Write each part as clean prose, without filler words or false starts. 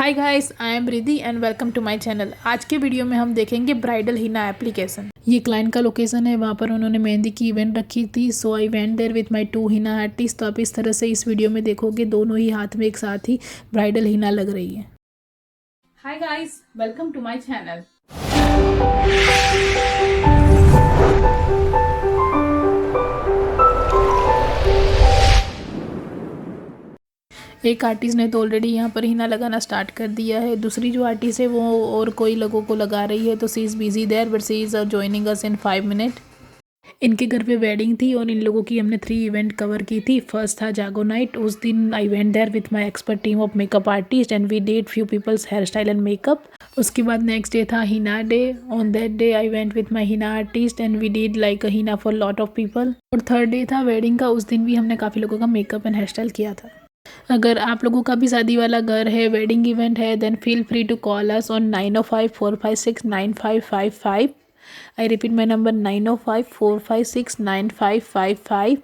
Hi guys, I am Riddhi and welcome to my channel. आज के video में हम देखेंगे ब्राइडल हिना एप्लीकेशन। ये क्लाइंट का लोकेशन है, वहाँ पर उन्होंने मेहंदी की इवेंट रखी थी। So I went there with my 2 henna artist. तो आप इस तरह से इस वीडियो में देखोगे दोनों ही हाथ में एक साथ ही ब्राइडल हिना लग रही है। Hi guys, welcome to my channel. एक आर्टिस्ट ने तो ऑलरेडी यहाँ पर हिना लगाना स्टार्ट कर दिया है। दूसरी जो आर्टिस्ट है वो और कोई लोगों को लगा रही है। तो she is busy there but she is joining us in 5 minute. इनके घर पे वेडिंग थी और इन लोगों की हमने 3 इवेंट कवर की थी। फर्स्ट था जागो नाइट। उस दिन I went there with my expert team of makeup artist and we did few peoples hair style and makeup. उसके बाद नेक्स्ट डे था henna day. On that day I went with my henna artist and we did like a henna for lot of people. और third day था wedding का। उस दिन भी हमने काफ़ी लोगों का मेकअप एंड हेयर स्टाइल किया था। अगर आप लोगों का भी शादी वाला घर है, वेडिंग इवेंट है, then feel free to call us on 9054569555। I repeat my number 9054569555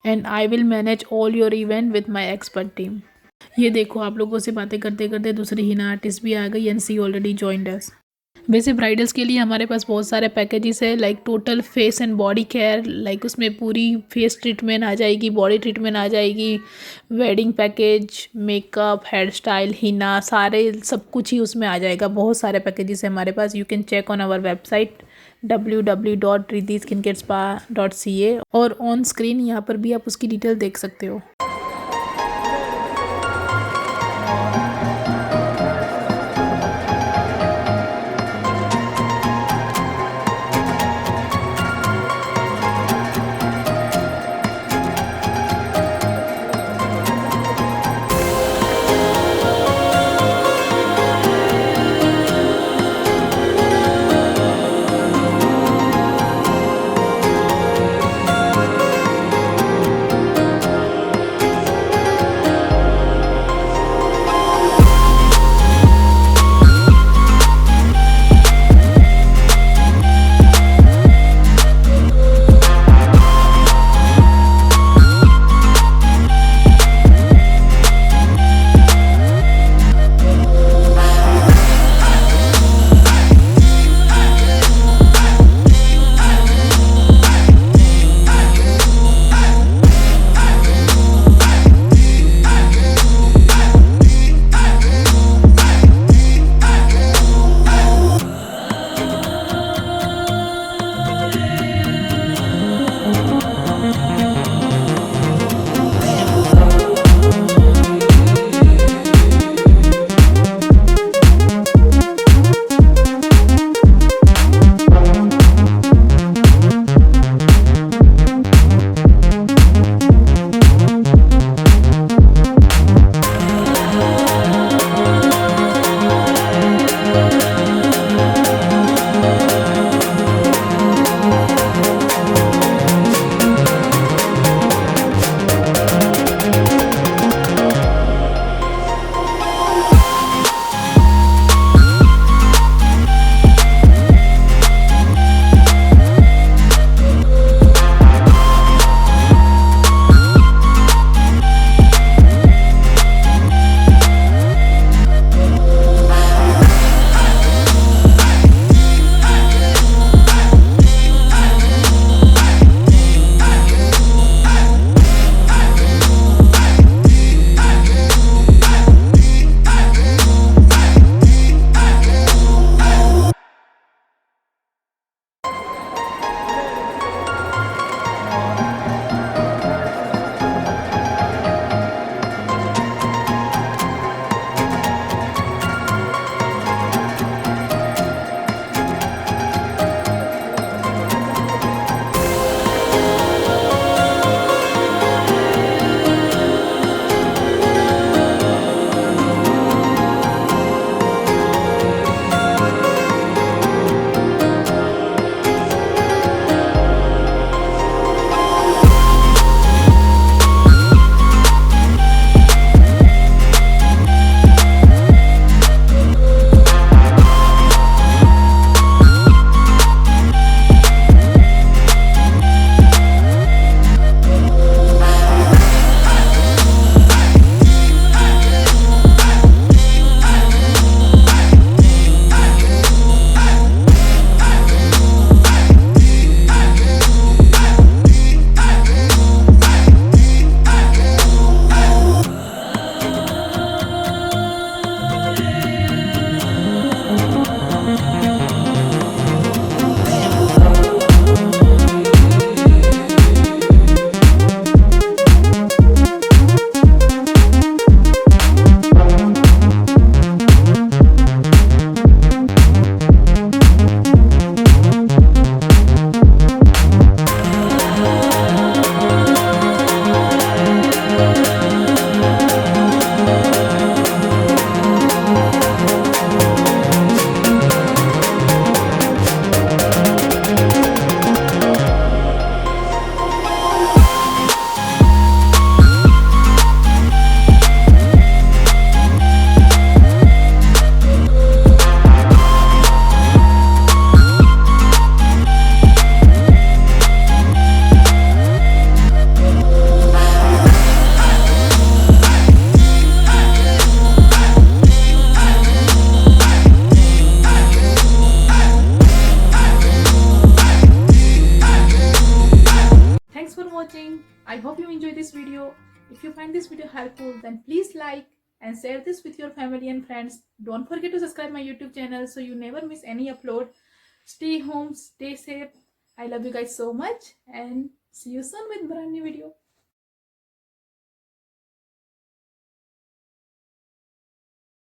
and I will manage all your event with my expert team. ये देखो, आप लोगों से बातें करते करते दूसरी हिना आर्टिस्ट भी आ गई and she already joined us. वैसे ब्राइडल्स के लिए हमारे पास बहुत सारे पैकेजेस है, like total face and body care. Like उसमें पूरी फेस ट्रीटमेंट आ जाएगी, बॉडी ट्रीटमेंट आ जाएगी, wedding package, makeup, hair style, henna, सारे सब कुछ ही उसमें आ जाएगा। बहुत सारे पैकेजेस है हमारे पास। You can check on our website www.riddhiskincarespa.ca और ऑन स्क्रीन यहाँ पर भी आप उसकी डिटेल देख सकते हो। watching. I hope you enjoy this video. If you find this video helpful, then please like and share this with your family and friends. Don't forget to subscribe my YouTube channel so you never miss any upload. Stay home, stay safe. I love you guys so much and see you soon with brand new video.